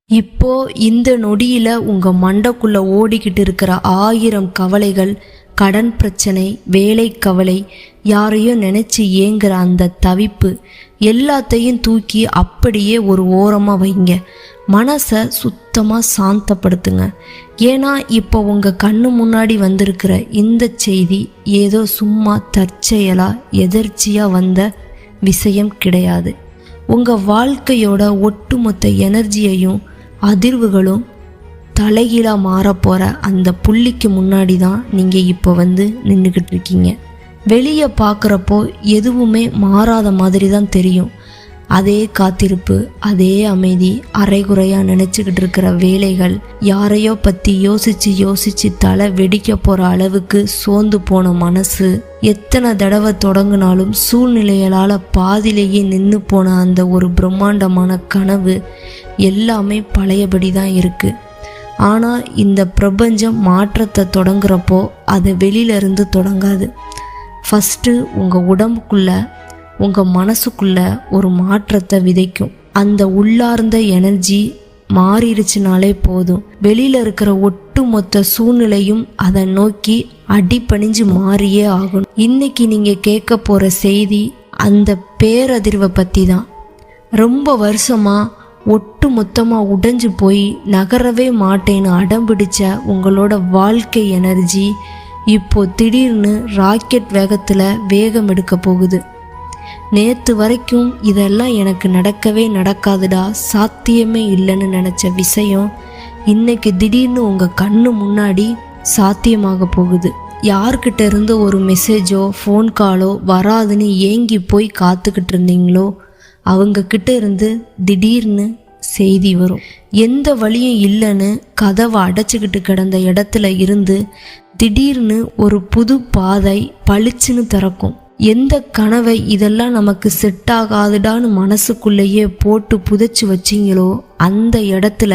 இப்போ இந்த நொடியில உங்க மண்டைக்குள்ள ஓடிக்கிட்டு இருக்கிற 1000 கவலைகள், கடன் பிரச்சனை, வேலை கவலை, யாரையோ நினைச்சு ஏங்குற அந்த தவிப்பு எல்லாத்தையும் தூக்கி அப்படியே ஒரு ஓரமா வைங்க. மனசை சுத்தமா சாந்தப்படுத்துங்க. ஏன்னா இப்போ உங்க கண்ணு முன்னாடி வந்திருக்கிற இந்த செய்தி ஏதோ சும்மா தற்செயலா எதர்ச்சியா வந்த விஷயம் கிடையாது. உங்க வாழ்க்கையோட ஒட்டுமொத்த எனர்ஜியையும் அதிர்வுகளும் தலைகீழா மாறப்போகிற அந்த புள்ளிக்கு முன்னாடி தான் நீங்கள் இப்போ நின்றுக்கிட்டு இருக்கீங்க. வெளியே பார்க்குறப்போ எதுவுமே மாறாத மாதிரி தான் தெரியும். அதே காத்திருப்பு, அதே அமைதி, அரைகுறையாக நினச்சிக்கிட்டு இருக்கிற வேலைகள், யாரையோ பற்றி யோசித்து தலை வெடிக்க போகிற அளவுக்கு சோர்ந்து போன மனசு, எத்தனை தடவை தொடங்கினாலும் சூழ்நிலைகளால் பாதியிலேயே நின்று போன அந்த ஒரு பிரம்மாண்டமான கனவு எல்லாமே பழையபடி தான் இருக்குது. ஆனால் இந்த பிரபஞ்சம் மாற்றத்தை தொடங்குறப்போ அது வெளியிலேருந்து தொடங்காது. ஃபஸ்ட்டு உங்கள் உடம்புக்குள்ள, உங்கள் மனசுக்குள்ள ஒரு மாற்றத்தை விதைக்கும். அந்த உள்ளார்ந்த எனர்ஜி மாறிடுச்சுனாலே போதும், வெளியில் இருக்கிற ஒட்டுமொத்த சூழ்நிலையும் அதை நோக்கி அடிபணிஞ்சு மாறியே ஆகணும். இன்னைக்கு நீங்கள் கேட்க போகிற செய்தி அந்த பேரதிர்வை பற்றி தான். ரொம்ப வருஷமாக ஒட்டு மொத்தமாக உடைஞ்சு போய் நகரவே மாட்டேன்னு அடம்பிடிச்ச உங்களோட வாழ்க்கை எனர்ஜி இப்போ திடீர்னு ராக்கெட் வேகத்தில் வேகம் எடுக்க போகுது. நேற்று வரைக்கும் இதெல்லாம் எனக்கு நடக்கவே நடக்காதுடா, சாத்தியமே இல்லைன்னு நினச்ச விஷயம் இன்னைக்கு திடீர்னு உங்கள் கண்ணு முன்னாடி சாத்தியமாக போகுது. யார்கிட்ட இருந்து ஒரு மெசேஜோ ஃபோன் காலோ வராதுன்னு ஏங்கி போய் காத்துக்கிட்டு இருந்தீங்களோ அவங்க கிட்ட இருந்து திடீர்னு செய்தி வரும். எந்த வழியும் இல்லைன்னு கதவை அடைச்சிக்கிட்டு கிடந்த இடத்துல இருந்து திடீர்னு ஒரு புது பாதை பளிச்சுன்னு திறக்கும். எந்த கனவை இதெல்லாம் நமக்கு செட் ஆகாதுடான்னு மனசுக்குள்ளேயே போட்டு புதைச்சி வச்சிங்களோ அந்த இடத்துல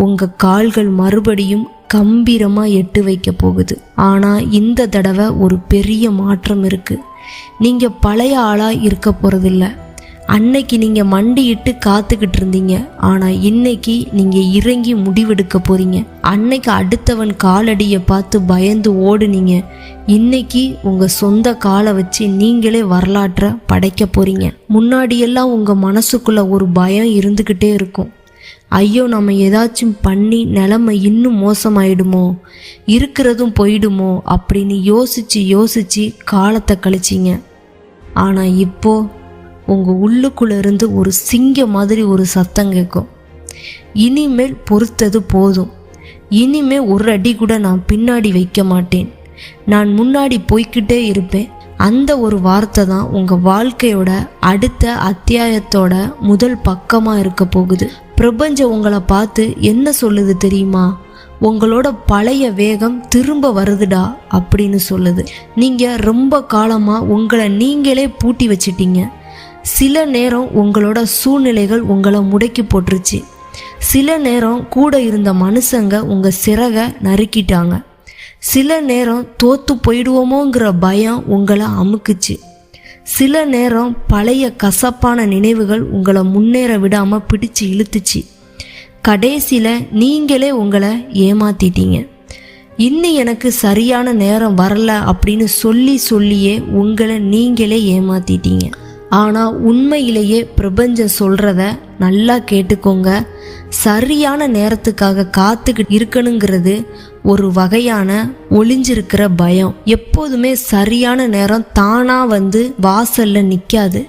உங்கள் கால்கள் மறுபடியும் கம்பீரமாக எட்டு வைக்க போகுது. ஆனால் இந்த தடவை ஒரு பெரிய மாற்றம் இருக்குது. நீங்கள் பழைய ஆளாக இருக்க போகிறதில்ல. அன்னைக்கு நீங்கள் மண்டியிட்டு காத்துக்கிட்டு இருந்தீங்க, ஆனால் இன்னைக்கு நீங்கள் இறங்கி முடிவெடுக்க போகிறீங்க. அன்னைக்கு அடுத்தவன் காலடியை பார்த்து பயந்து ஓடுனீங்க. இன்னைக்கு உங்கள் சொந்த காலை வச்சு நீங்களே வரலாற்றை படைக்க போகிறீங்க. முன்னாடியெல்லாம் உங்கள் மனசுக்குள்ள ஒரு பயம் இருந்துக்கிட்டே இருக்கும். ஐயோ, நம்ம ஏதாச்சும் பண்ணி நிலைமை இன்னும் மோசமாயிடுமோ, இருக்கிறதும் போயிடுமோ அப்படின்னு யோசிச்சு காலத்தை கழிச்சிங்க. ஆனால் இப்போ உங்கள் உள்ளுக்குள்ளே இருந்து ஒரு சிங்க மாதிரி ஒரு சத்தம் கேட்கும். இனிமேல் பொறுத்தது போதும், இனிமே ஒரு அடி கூட நான் பின்னாடி வைக்க மாட்டேன், நான் முன்னாடி போய்கிட்டே இருப்பேன். அந்த ஒரு வார்த்தை தான் உங்கள் வாழ்க்கையோட அடுத்த அத்தியாயத்தோட முதல் பக்கமாக இருக்க போகுது. பிரபஞ்சம் உங்களை பார்த்து என்ன சொல்லுது தெரியுமா? உங்களோட பழைய வேகம் திரும்ப வருதுடா அப்படின்னு சொல்லுது. நீங்கள் ரொம்ப காலமாக உங்களை நீங்களே பூட்டி வச்சிட்டீங்க. சில நேரம் உங்களோட சூழ்நிலைகள் உங்களை முடக்கி போட்டுருச்சு. சில நேரம் கூட இருந்த மனுஷங்க உங்கள் சிறகை நறுக்கிட்டாங்க. சில நேரம் தோத்து போயிடுவோமோங்கிற பயம் உங்களை அமுக்குச்சு. சில நேரம் பழைய கசப்பான நினைவுகள் உங்களை முன்னேற விடாமல் பிடிச்சு இழுத்துச்சு. கடைசியில் நீங்களே உங்களை ஏமாத்திட்டீங்க. இன்னும் எனக்கு சரியான நேரம் வரல அப்படின்னு சொல்லியே உங்களை நீங்களே ஏமாத்திட்டீங்க. ஆனால் உண்மையிலேயே பிரபஞ்சம் சொல்கிறத நல்லா கேட்டுக்கோங்க. சரியான நேரத்துக்காக காத்துக்கிட்டு இருக்கணுங்கிறது ஒரு வகையான ஒளிஞ்சிருக்கிற பயம். எப்போதுமே சரியான நேரம் தானாக வாசல்ல நிற்காது.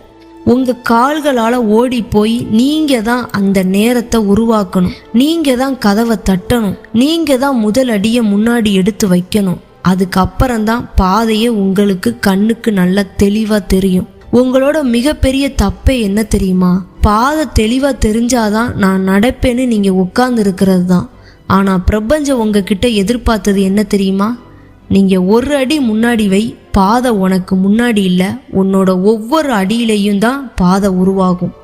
உங்கள் கால்களால் ஓடி போய் நீங்கள் தான் அந்த நேரத்தை உருவாக்கணும். நீங்கள் தான் கதவை தட்டணும். நீங்கள் தான் முதல் அடியை முன்னாடி எடுத்து வைக்கணும். அதுக்கப்புறம்தான் பாதையே உங்களுக்கு கண்ணுக்கு நல்லா தெளிவாக தெரியும். உங்களோட மிகப்பெரிய தப்பே என்ன தெரியுமா? பாதை தெளிவாக தெரிஞ்சாதான் நான் நடப்பேன்னு நீங்கள் உட்கார்ந்து இருக்கிறது தான். ஆனால் பிரபஞ்சம் உங்ககிட்ட எதிர்பார்த்தது என்ன தெரியுமா? நீங்கள் ஒரு அடி முன்னாடி வை, பாதை உனக்கு முன்னாடி இல்லை, உன்னோட ஒவ்வொரு அடியிலையும் தான் பாதை உருவாகும்.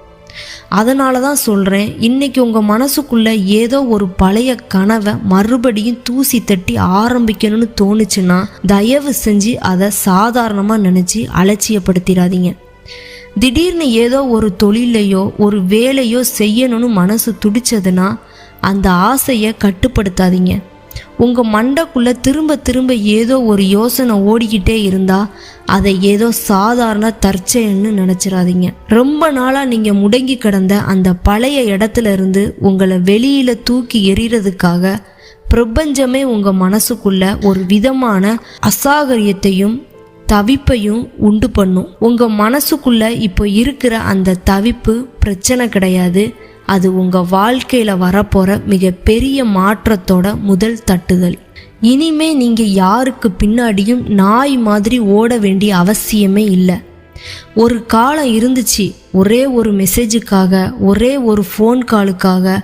அதனால தான் சொல்கிறேன், இன்னைக்கு உங்கள் மனசுக்குள்ளே ஏதோ ஒரு பழைய கனவை மறுபடியும் தூசி தட்டி ஆரம்பிக்கணும்னு தோணுச்சுன்னா தயவு செஞ்சு அதை சாதாரணமாக நினச்சி அலட்சியப்படுத்திடாதீங்க. திடீர்னு ஏதோ ஒரு தொழிலையோ ஒரு வேலையோ செய்யணும்னு மனசு துடிச்சதுன்னா அந்த ஆசையை கட்டுப்படுத்தாதீங்க. உங்கள் மண்டைக்குள்ளே திரும்ப திரும்ப ஏதோ ஒரு யோசனை ஓடிக்கிட்டே இருந்தால் அதை ஏதோ சாதாரண தற்செயல்னு நினச்சிடாதீங்க. ரொம்ப நாளாக நீங்கள் முடங்கி கிடந்த அந்த பழைய இடத்துல இருந்து உங்களை வெளியில் தூக்கி எறிகிறதுக்காக பிரபஞ்சமே உங்கள் மனசுக்குள்ள ஒரு விதமான அசாகரியத்தையும் தவிப்பையும் உண்டு பண்ணும். உங்கள் மனசுக்குள்ள இப்போ இருக்கிற அந்த தவிப்பு பிரச்சனை கிடையாது. அது உங்கள் வாழ்க்கையில் வரப்போகிற மிகப்பெரிய மாற்றத்தோட முதல் தட்டுதல். இனிமே நீங்கள் யாருக்கு பின்னாடியும் நாய் மாதிரி ஓட வேண்டிய அவசியமே இல்லை. ஒரு காலம் இருந்துச்சு, ஒரே ஒரு மெசேஜுக்காக, ஒரே ஒரு ஃபோன் காலுக்காக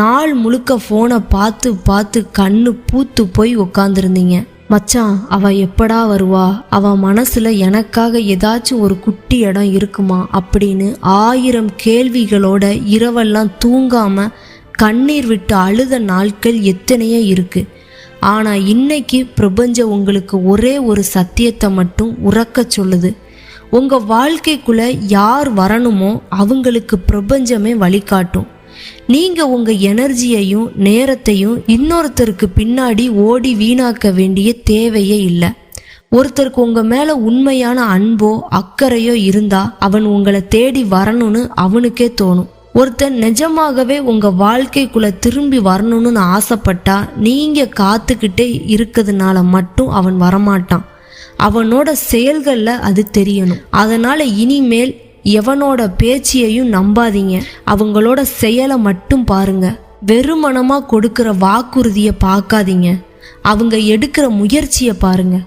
நாள் முழுக்க ஃபோனை பார்த்து பார்த்து கண்ணு பூத்து போய் உக்காந்துருந்தீங்க. மச்சான், அவ எப்படா வருவா, அவ மனசுல எனக்காக ஏதாச்சும் ஒரு குட்டி இடம் இருக்குமா அப்படின்னு 1000 கேள்விகளோட இரவெல்லாம் தூங்காம கண்ணீர் விட்டு அழுத நாட்கள் எத்தனையோ இருக்கு. ஆனா இன்னைக்கு பிரபஞ்சம் உங்களுக்கு ஒரே ஒரு சத்தியத்தை மட்டும் உறக்க சொல்லுது. உங்க வாழ்க்கைக்குள்ள யார் வரணுமோ அவங்களுக்கு பிரபஞ்சமே வழிகாட்டும். நீங்க உங்க எனர்ஜியையும் நேரத்தையும் இன்னொருத்தருக்கு பின்னாடி ஓடி வீணாக்க வேண்டிய தேவையே இல்லை. ஒருத்தருக்கு உங்க மேல உண்மையான அன்போ அக்கறையோ இருந்தா அவன் உங்களை தேடி வரணும்னு அவனுக்கே தோணும். ஒருத்தன் நிஜமாகவே உங்க வாழ்க்கைக்குள்ள திரும்பி வரணும்னு ஆசைப்பட்டா நீங்க காத்துக்கிட்டே இருக்கிறதுனால மட்டும் அவன் வரமாட்டான். அவனோட செயல்கள்ல அது தெரியணும். அதனால இனிமேல் எவனோட பேச்சியையும் நம்பாதீங்க, அவங்களோட செயலை மட்டும் பாருங்க. வெறுமனமா கொடுக்கிற வாக்குறுதியை பார்க்காதீங்க, அவங்க எடுக்கிற முயற்சியை பாருங்க.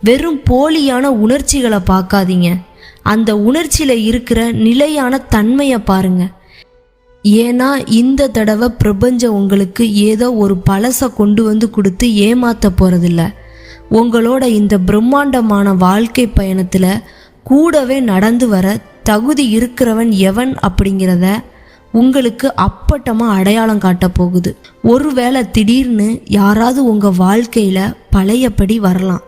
வெறும் போலியான உணர்ச்சிகளை பார்க்காதீங்க, அந்த உணர்ச்சியில இருக்கிற நிலையான தன்மையை பாருங்க. ஏன்னா இந்த தடவை பிரபஞ்சம் உங்களுக்கு ஏதோ ஒரு பழசை கொண்டு வந்து கொடுத்து ஏமாத்த போறதில்ல. உங்களோட இந்த பிரம்மாண்டமான வாழ்க்கை பயணத்துல கூடவே நடந்து வர தகுதி இருக்கிறவன் எவன் அப்படிங்கிறத உங்களுக்கு அப்பட்டமா அடையாளம் காட்ட போகுது. ஒருவேளை திடீர்னு யாராவது உங்க வாழ்க்கையில பழையபடி வரலாம்.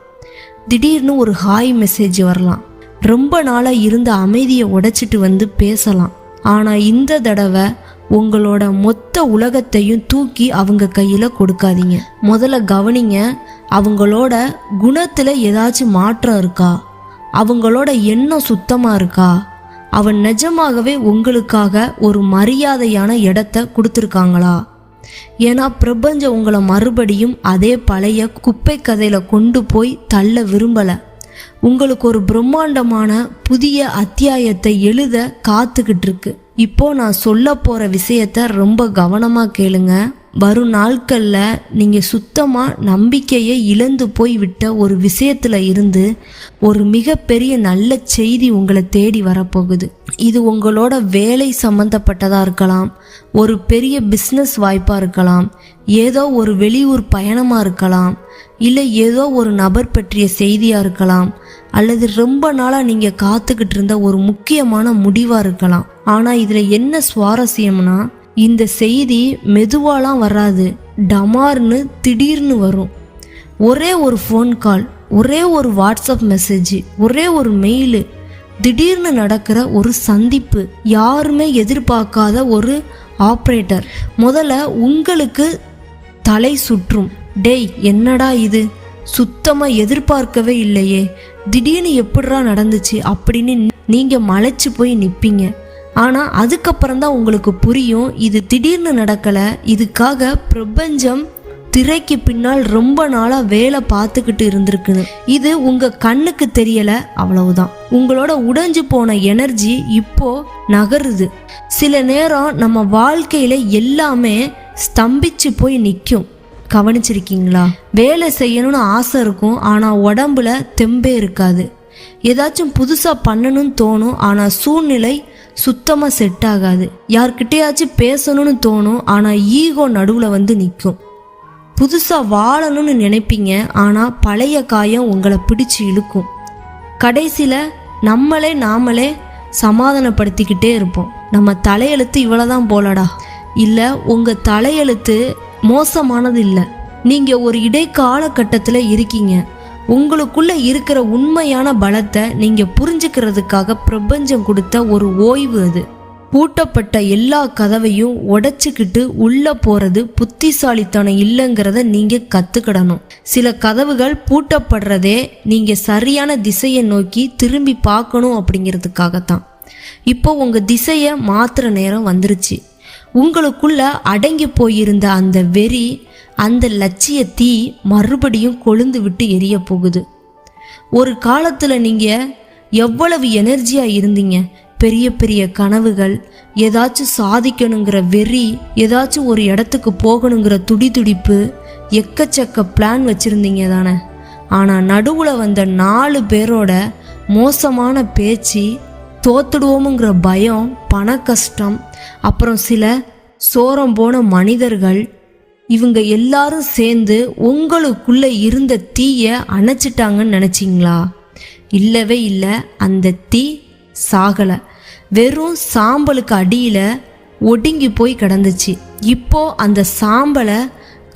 திடீர்னு ஒரு ஹாய் மெசேஜ் வரலாம். ரொம்ப நாளா இருந்த அமைதியை உடைச்சிட்டு வந்து பேசலாம். ஆனா இந்த தடவை உங்களோட மொத்த உலகத்தையும் தூக்கி அவங்க கையில கொடுக்காதீங்க. முதல்ல கவனிங்க, அவங்களோட குணத்துல ஏதாச்சும் மாற்றம் இருக்கா, அவங்களோட எண்ணம் சுத்தமா இருக்கா, அவன் நிஜமாகவே உங்களுக்காக ஒரு மரியாதையான இடத்த கொடுத்துருக்காங்களா. ஏன்னா பிரபஞ்சம் உங்களை மறுபடியும் அதே பழைய குப்பை கதையில கொண்டு போய் தள்ள விரும்பல. உங்களுக்கு ஒரு பிரம்மாண்டமான புதிய அத்தியாயத்தை எழுத காத்துக்கிட்டு இருக்கு. இப்போ நான் சொல்ல போற விஷயத்த ரொம்ப கவனமா கேளுங்க. வரும் நாட்கள்ல நீங்க சுத்தமா நம்பிக்கையை இழந்து போய் விட்ட ஒரு விஷயத்துல இருந்து ஒரு மிகப்பெரிய நல்ல செய்தி உங்களை தேடி வரப்போகுது. இது உங்களோட வேலை சம்பந்தப்பட்டதா இருக்கலாம், ஒரு பெரிய பிஸ்னஸ் வாய்ப்பா இருக்கலாம், ஏதோ ஒரு வெளியூர் பயணமா இருக்கலாம், இல்லை ஏதோ ஒரு நபர் பற்றிய செய்தியா இருக்கலாம், அல்லது ரொம்ப நாளா நீங்க காத்துக்கிட்டு இருந்த ஒரு முக்கியமான முடிவா இருக்கலாம். ஆனா இதுல என்ன சுவாரஸ்யம்னா, இந்த செய்தி மெதுவாலாம் வராது, டமார்னு திடீர்னு வரும். ஒரே ஒரு ஃபோன் கால், ஒரே ஒரு வாட்ஸ்அப் மெசேஜ், ஒரே ஒரு மெயிலு, திடீர்னு நடக்கிற ஒரு சந்திப்பு, யாருமே எதிர்பார்க்காத ஒரு ஆப்ரேட்டர். முதல்ல உங்களுக்கு தலை சுற்றும். டேய், என்னடா இது, சுத்தமா எதிர்பார்க்கவே இல்லையே, திடீர்னு எப்படிடா நடந்துச்சு அப்படின்னு நீங்க மலைச்சு போய் நிப்பீங்க. ஆனா அதுக்கப்புறம் தான் உங்களுக்கு புரியும், இது திடீர்னு நடக்கல, இதுக்காக பிரபஞ்சம் திரைக்கு பின்னால் ரொம்ப நாளா வேலை பார்த்துக்கிட்டு இருந்திருக்குன்னு. இது உங்க கண்ணுக்கு தெரியல, அவ்வளவுதான். உங்களோட உடைஞ்சு போன எனர்ஜி இப்போ நகருது. சில நேரம் நம்ம வாழ்க்கையில எல்லாமே ஸ்தம்பிச்சு போய் நிற்கும். கவனிச்சிருக்கீங்களா? வேலை செய்யணும்னு ஆசை இருக்கும், ஆனா உடம்புல தெம்பே இருக்காது. ஏதாச்சும் புதுசா பண்ணணும்னு தோணும், ஆனா சூழ்நிலை சுத்தமா செட் ஆகாது. யார்கிட்டயாச்சும் பேசணும்னு தோணும், ஆனா ஈகோ நடுவுல வந்து நிற்கும். புதுசா வாழணும்னு நினைப்பீங்க, ஆனா பழைய காயம் உங்களை பிடிச்சு இழுக்கும். கடைசியில நாமளே சமாதானப்படுத்திக்கிட்டே இருப்போம். நம்ம தலையெழுத்து இவ்வளவுதான் போலடா. இல்ல, உங்க தலையெழுத்து மோசமானது இல்லை. நீங்க ஒரு இடைக்கால கட்டத்துல இருக்கீங்க. உங்களுக்குள்ள இருக்கிற உண்மையான பலத்தை நீங்க புரிஞ்சுக்கிறதுக்காக பிரபஞ்சம் கொடுத்த ஒரு ஓய்வு அது. பூட்டப்பட்ட எல்லா கதவையும் உடைச்சிக்கிட்டு உள்ள போறது புத்திசாலித்தனம் இல்லைங்கிறத நீங்க கத்துக்கிடணும். சில கதவுகள் பூட்டப்படுறதே நீங்க சரியான திசையை நோக்கி திரும்பி பார்க்கணும் அப்படிங்கிறதுக்காகத்தான். இப்போ உங்க திசையை மாத்துற நேரம் வந்துருச்சு. உங்களுக்குள்ள அடங்கி போயிருந்த அந்த வெறி, அந்த லட்சிய தீ மறுபடியும் கொழுந்து விட்டு எரிய போகுது. ஒரு காலத்துல நீங்க எவ்வளவு எனர்ஜியா இருந்தீங்க. பெரிய பெரிய கனவுகள், ஏதாச்சும் சாதிக்கணுங்கிற வெறி, ஏதாச்சும் ஒரு இடத்துக்கு போகணுங்கிற துடிதுடிப்பு, எக்கச்சக்க பிளான் வச்சிருந்தீங்க தானே. ஆனால் நடுவில் வந்த 4 பேரோட மோசமான பேச்சு, தோத்துடுவோமுங்கிற பயம், பண கஷ்டம், அப்புறம் சில சோரம் போன மனிதர்கள், இவங்க எல்லாரும் சேர்ந்து உங்களுக்குள்ள இருந்த தீயை அணைச்சிட்டாங்கன்னு நினச்சிங்களா? இல்லவே இல்லை. அந்த தீ சாகலை, வெறும் சாம்பலுக்கு அடியில் ஒடுங்கி போய் கிடந்துச்சு. இப்போ அந்த சாம்பலை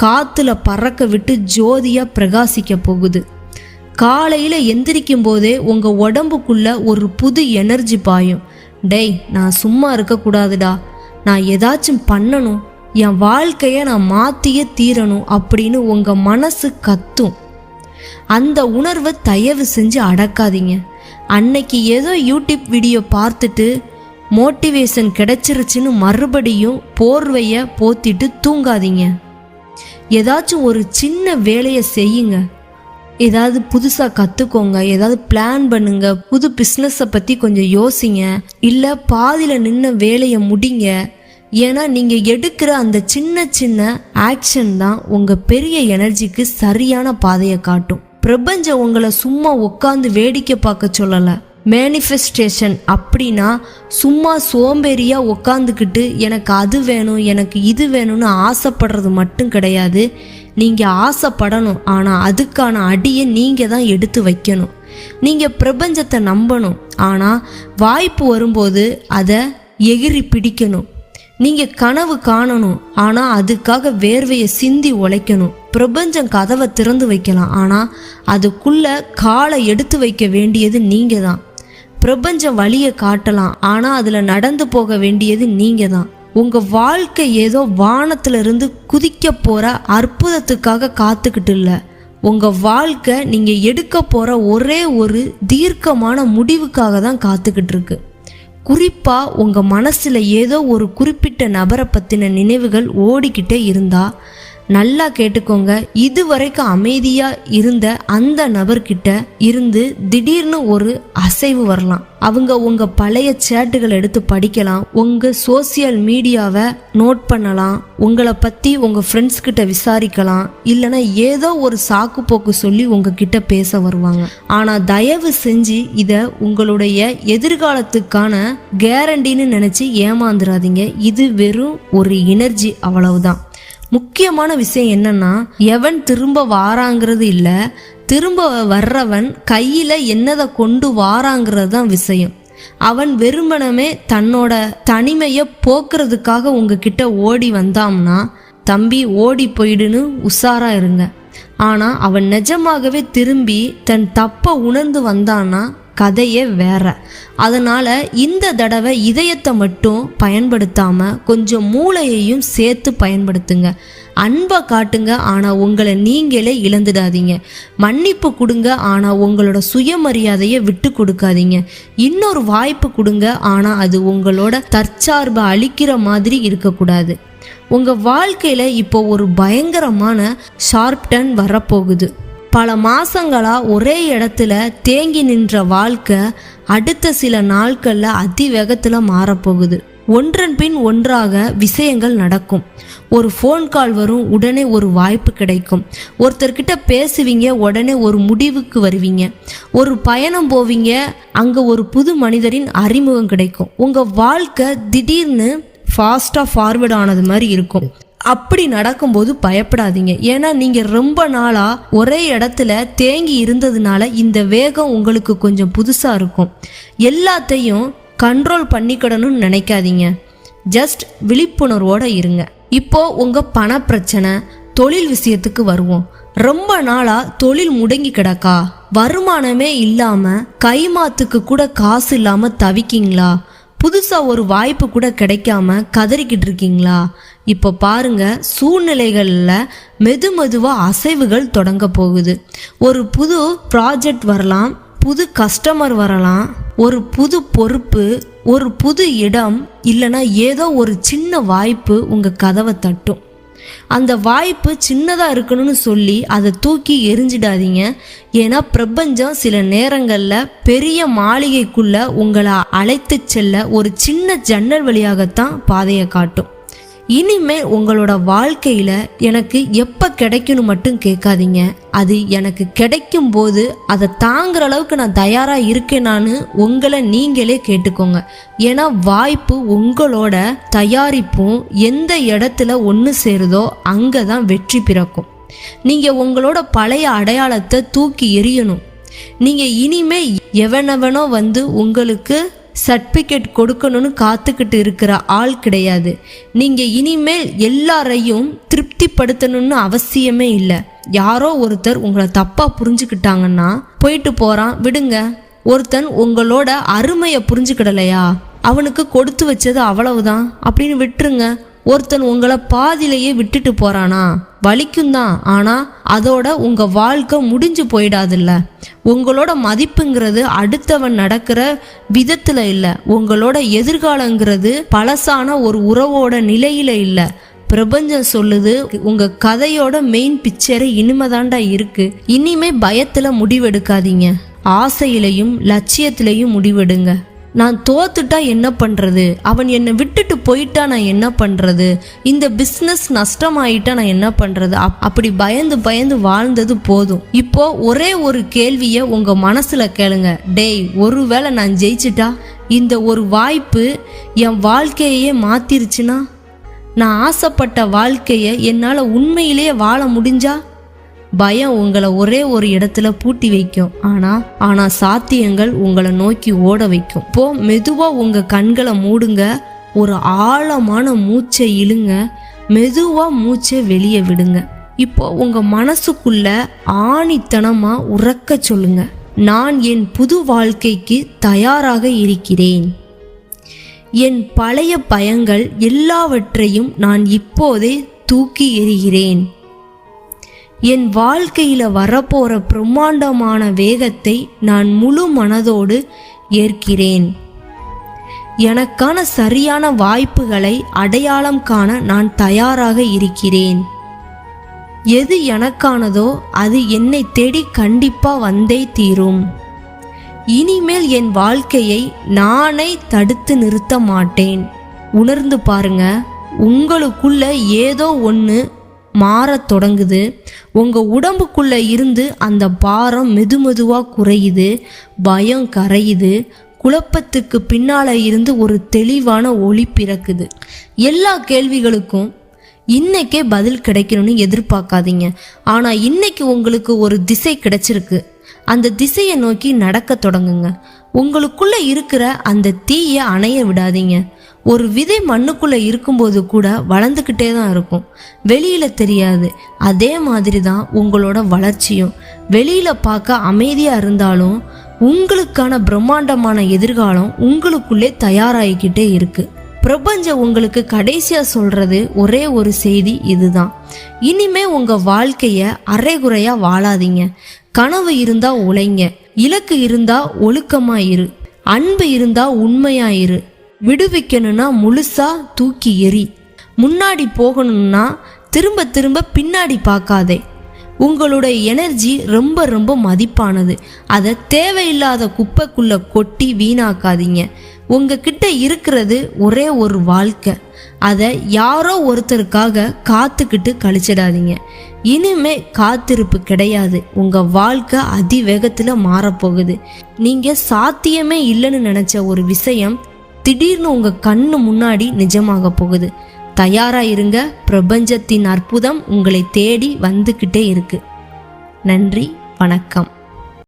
காற்றுல பறக்க விட்டு ஜோதியாக பிரகாசிக்க போகுது. காலையில் எந்திரிக்கும் போதே உங்கள் உடம்புக்குள்ள ஒரு புது எனர்ஜி பாயும். டேய், நான் சும்மா இருக்கக்கூடாதுடா, நான் ஏதாச்சும் பண்ணணும், என் வாழ்க்கையை நான் மாற்றியே தீரணும் அப்படின்னு உங்கள் மனசு கத்தும். அந்த உணர்வை தயவு செஞ்சு அடக்காதீங்க. அன்னைக்கு ஏதோ யூடியூப் வீடியோ பார்த்துட்டு மோட்டிவேஷன் கிடைச்சிருச்சுன்னு மறுபடியும் போர்வையை போத்திட்டு தூங்காதீங்க. ஏதாச்சும் ஒரு சின்ன வேலையை செய்யுங்க. ஏதாவது புதுசாக கற்றுக்கோங்க, ஏதாவது பிளான் பண்ணுங்க, புது பிஸ்னஸை பற்றி கொஞ்சம் யோசிங்க, இல்லை பாதியில் நின்ன வேலையை முடிங்க. ஏன்னா நீங்கள் எடுக்கிற அந்த சின்ன சின்ன ஆக்ஷன் தான் உங்கள் பெரிய எனர்ஜிக்கு சரியான பாதையை காட்டும். பிரபஞ்சம் உங்களை சும்மா உட்காந்து வேடிக்கை பார்க்க சொல்லலை. மேனிஃபெஸ்டேஷன் அப்படின்னா சும்மா சோம்பேறியாக உட்காந்துக்கிட்டு எனக்கு அது வேணும், எனக்கு இது வேணும்னு ஆசைப்படுறது மட்டும் கிடையாது. நீங்கள் ஆசைப்படணும், ஆனால் அதுக்கான அடியை நீங்கள் தான் எடுத்து வைக்கணும். நீங்கள் பிரபஞ்சத்தை நம்பணும், ஆனால் வாய்ப்பு வரும்போது அதை எகிரி பிடிக்கணும். நீங்கள் கனவு காணணும், ஆனால் அதுக்காக வேர்வையை சிந்தி உழைக்கணும். பிரபஞ்சம் கதவை திறந்து வைக்கலாம், ஆனால் அதுக்குள்ள காலை எடுத்து வைக்க வேண்டியது நீங்கள் தான். பிரபஞ்சம் வழியை காட்டலாம், ஆனால் அதில் நடந்து போக வேண்டியது நீங்கள் தான். உங்கள் வாழ்க்கை ஏதோ வானத்திலிருந்து குதிக்க போகிற அற்புதத்துக்காக காத்துக்கிட்டு இல்லை. உங்கள் வாழ்க்கை நீங்கள் எடுக்க போகிற ஒரே ஒரு தீர்க்கமான முடிவுக்காக தான் காத்துக்கிட்டு இருக்கு. குறிப்பாக உங்கள் மனசில் ஏதோ ஒரு குறிப்பிட்ட நபரை பற்றின நினைவுகள் ஓடிக்கிட்டே இருந்தால் நல்லா கேட்டுக்கோங்க. இதுவரைக்கும் அமைதியாக இருந்த அந்த நபர்கிட்ட இருந்து திடீர்னு ஒரு அசைவு வரலாம். அவங்க உங்கள் பழைய சேட்டுகளை எடுத்து படிக்கலாம், உங்கள் சோசியல் மீடியாவை நோட் பண்ணலாம், உங்களை பற்றி உங்கள் ஃப்ரெண்ட்ஸ் கிட்ட விசாரிக்கலாம், இல்லைன்னா ஏதோ ஒரு சாக்கு போக்கு சொல்லி உங்ககிட்ட பேச வருவாங்க. ஆனால் தயவு செஞ்சு இதை உங்களுடைய எதிர்காலத்துக்கான கேரண்டின்னு நினச்சி ஏமாந்துடாதீங்க. இது வெறும் ஒரு எனர்ஜி, அவ்வளவுதான். முக்கியமான விஷயம் என்னன்னா, எவன் திரும்ப வாராங்கிறது இல்லை, திரும்ப வர்றவன் கையில் என்னதை கொண்டு வாராங்கிறது தான் விஷயம். அவன் வெறுமனமே தன்னோட தனிமையை போக்குறதுக்காக உங்ககிட்ட ஓடி வந்தான்னா, தம்பி ஓடி போயிடுன்னு உஷாரா இருங்க. ஆனால் அவன் நிஜமாகவே திரும்பி தன் தப்பை உணர்ந்து வந்தான்னா கதையே வேற. அதனால் இந்த தடவை இதயத்தை மட்டும் பயன்படுத்தாமல் கொஞ்சம் மூளையையும் சேர்த்து பயன்படுத்துங்க. அன்பை காட்டுங்க, ஆனால் உங்களை நீங்களே இழந்துடாதீங்க. மன்னிப்பு கொடுங்க, ஆனால் உங்களோட சுயமரியாதையை விட்டு கொடுக்காதீங்க. இன்னொரு வாய்ப்பு கொடுங்க, ஆனால் அது உங்களோட தற்சார்பை அழிக்கிற மாதிரி இருக்கக்கூடாது. உங்கள் வாழ்க்கையில் இப்போ ஒரு பயங்கரமான ஷார்ப் டர்ன் வரப்போகுது. பல மாசங்களாக ஒரே இடத்துல தேங்கி நின்ற வாழ்க்கை அடுத்த சில நாட்களில் அதிவேகத்தில் மாறப்போகுது. ஒன்றன் பின் ஒன்றாக விஷயங்கள் நடக்கும். ஒரு ஃபோன் கால் வரும், உடனே ஒரு வாய்ப்பு கிடைக்கும். ஒருத்தர்கிட்ட பேசுவீங்க, உடனே ஒரு முடிவுக்கு வருவீங்க. ஒரு பயணம் போவீங்க, அங்கே ஒரு புது மனிதரின் அறிமுகம் கிடைக்கும். உங்கள் வாழ்க்கை திடீர்னு ஃபாஸ்ட்டாக ஃபார்வர்ட் ஆனது மாதிரி இருக்கும். அப்படி நடக்கும்போது பயப்படாதீங்க. ஏன்னா நீங்கள் ரொம்ப நாளாக ஒரே இடத்துல தேங்கி இருந்ததுனால இந்த வேகம் உங்களுக்கு கொஞ்சம் புதுசாக இருக்கும். எல்லாத்தையும் கண்ட்ரோல் பண்ணிக்கிடணும்னு நினைக்காதீங்க. ஜஸ்ட் விழிப்புணர்வோடு இருங்க. இப்போ உங்கள் பண பிரச்சனை, தொழில் விஷயத்துக்கு வருவோம். ரொம்ப நாளா தொழில் முடங்கி கிடக்கா? வருமானமே இல்லாம கைமாத்துக்கு கூட காசு இல்லாம தவிக்கீங்களா? புதுசா ஒரு வாய்ப்பு கூட கிடைக்காம கதறிக்கிட்டு இருக்கீங்களா? இப்போ பாருங்க, சூழ்நிலைகள்ல மெதுவா அசைவுகள் தொடங்க போகுது. ஒரு புது ப்ராஜெக்ட் வரலாம், புது கஸ்டமர் வரலாம், ஒரு புது பொறுப்பு, ஒரு புது இடம், இல்லைன்னா ஏதோ ஒரு சின்ன வாய்ப்பு உங்க கதவை தட்டும். அந்த வாய்ப்பு சின்னதாக இருக்கணும்னு சொல்லி அதை தூக்கி எரிஞ்சிடாதீங்க. ஏன்னா பிரபஞ்சம் சில நேரங்களில் பெரிய மாளிகைக்குள்ள உங்களை அழைத்து செல்ல ஒரு சின்ன ஜன்னல் வழியாகத்தான் பாதையை காட்டும். இனிமேல் உங்களோட வாழ்க்கையில எனக்கு எப்ப கிடைக்கும்னு மட்டும் கேட்காதீங்க. அது எனக்கு கிடைக்கும் போது அதை தாங்குற அளவுக்கு நான் தயாரா இருக்கேனான்னு உங்களை நீங்களே கேட்டுக்கோங்க. ஏன்னா வாய்ப்பு உங்களோட தயாரிப்பும் எந்த இடத்துல ஒன்று சேருதோ அங்கதான் வெற்றி பிறக்கும். நீங்க உங்களோட பழைய அடையாளத்தை தூக்கி எறியணும். நீங்க இனிமே எவனவனோ வந்து உங்களுக்கு சர்டிஃபிகேட் கொடுக்கணும்னு காத்துக்கிட்டு இருக்கிற ஆள் கிடையாது. நீங்க இனிமேல் எல்லாரையும் திருப்திப்படுத்தணும்னு அவசியமே இல்லை. யாரோ ஒருத்தர் உங்களை தப்பா புரிஞ்சுக்கிட்டாங்கன்னா போயிட்டு போறான், விடுங்க. ஒருத்தன் உங்களோட அருமையை புரிஞ்சுக்கிடலையா, அவனுக்கு கொடுத்து வச்சது அவ்வளவுதான் அப்படின்னு விட்டுருங்க. ஒருத்தன் உங்களை பாதியிலேயே விட்டுட்டு போறானா, வலிக்கும் தான், ஆனா அதோட உங்க வாழ்க்கை முடிஞ்சு போயிடாதுல்ல. உங்களோட மதிப்புங்கிறது அடுத்தவன் நடக்கிற விதத்துல இல்ல, உங்களோட எதிர்காலங்கிறது பழசான ஒரு உறவோட நிலையில இல்ல. பிரபஞ்சம் சொல்லுது, உங்க கதையோட மெயின் பிக்சர் இனிமேதாண்டா இருக்கு. இனிமே பயத்துல முடிவெடுக்காதீங்க, ஆசையிலையும் லட்சியத்திலையும் முடிவெடுங்க. நான் தோத்துட்டா என்ன பண்றது, அவன் என்னை விட்டுட்டு போயிட்டா நான் என்ன பண்றது, இந்த பிஸ்னஸ் நஷ்டமாயிட்டா நான் என்ன பண்றது, அப்படி பயந்து வாழ்ந்தது போதும். இப்போ ஒரே ஒரு கேள்வியை உங்க மனசுல கேளுங்க. டேய், ஒருவேளை நான் ஜெயிச்சிட்டா, இந்த ஒரு வாய்ப்பு என் வாழ்க்கையே மாத்திருச்சுன்னா, நான் ஆசைப்பட்ட வாழ்க்கையை என்னால உண்மையிலேயே வாழ முடிஞ்சா? பயம் உங்களை ஒரே ஒரு இடத்துல பூட்டி வைக்கும், ஆனா சாத்தியங்கள் உங்களை நோக்கி ஓட வைக்கும். இப்போ மெதுவா உங்க கண்களை மூடுங்க, ஒரு ஆழமான மூச்சை இழுங்க, மெதுவா மூச்சை வெளியே விடுங்க. இப்போ உங்க மனசுக்குள்ள ஆணித்தனமா உறக்க சொல்லுங்க, நான் என் புது வாழ்க்கைக்கு தயாராக இருக்கிறேன். என் பழைய பயங்கள் எல்லாவற்றையும் நான் இப்போதே தூக்கி எறிகிறேன். என் வாழ்க்கையில வரப்போற பிரம்மாண்டமான வேகத்தை நான் முழு மனதோடு ஏற்கிறேன். எனக்கான சரியான வாய்ப்புகளை அடையாளம் காண நான் தயாராக இருக்கிறேன். எது எனக்கானதோ அது என்னை தேடி கண்டிப்பா வந்தே தீரும். இனிமேல் என் வாழ்க்கையை நானே தடுத்து நிறுத்த மாட்டேன். உணர்ந்து பாருங்க, உங்களுக்குள்ள ஏதோ ஒன்று மாறத் தொடங்குது. உங்க உடம்புக்குள்ள இருந்து அந்த பாரம் மெதுவா குறையுது, பயம் கரையுது, குழப்பத்துக்கு பின்னால இருந்து ஒரு தெளிவான ஒளி பிறக்குது. எல்லா கேள்விகளுக்கும் இன்னைக்கே பதில் கிடைக்கணும்னு எதிர்பார்க்காதீங்க. ஆனா இன்னைக்கு உங்களுக்கு ஒரு திசை கிடைச்சிருக்கு, அந்த திசையை நோக்கி நடக்க தொடங்குங்க. உங்களுக்குள்ள இருக்கிற அந்த தீயை அணைய விடாதீங்க. ஒரு விதை மண்ணுக்குள்ள இருக்கும்போது கூட வளர்ந்துக்கிட்டே தான் இருக்கும், வெளியில தெரியாது. அதே மாதிரி தான் உங்களோட வளர்ச்சியும். வெளியில பார்க்க அமைதியா இருந்தாலும் உங்களுக்கான பிரம்மாண்டமான எதிர்காலம் உங்களுக்குள்ளே தயாராகிக்கிட்டே இருக்கு. பிரபஞ்சம் உங்களுக்கு கடைசியா சொல்றது ஒரே ஒரு செய்தி இதுதான், இனிமே உங்க வாழ்க்கைய அரைகுறையா வாழாதீங்க. கனவு இருந்தா உழைங்க, இலக்கு இருந்தா ஒழுக்கமா இரு, அன்பு இருந்தா உண்மையா இரு, விடுவிக்கணும்னா முழுசா தூக்கி எறி, முன்னாடி போகணும்னா திரும்ப பின்னாடி பார்க்காதே. உங்களுடைய எனர்ஜி ரொம்ப மதிப்பானது, அதை தேவையில்லாத குப்பைக்குள்ள கொட்டி வீணாக்காதீங்க. உங்ககிட்ட இருக்கிறது ஒரே ஒரு வாழ்க்கை, அதை யாரோ ஒருத்தருக்காக காத்துக்கிட்டு கழிச்சிடாதீங்க. இனிமே காத்திருப்பு கிடையாது, உங்க வாழ்க்கை அதிவேகத்துல மாறப்போகுது. நீங்க சாத்தியமே இல்லைன்னு நினைச்ச ஒரு விஷயம் திடீர்னு உங்க கண்ணு முன்னாடி நிஜமாக போகுது. தயாரா இருங்க, பிரபஞ்சத்தின் அற்புதம் உங்களை தேடி வந்துக்கிட்டே இருக்கு. நன்றி, வணக்கம்.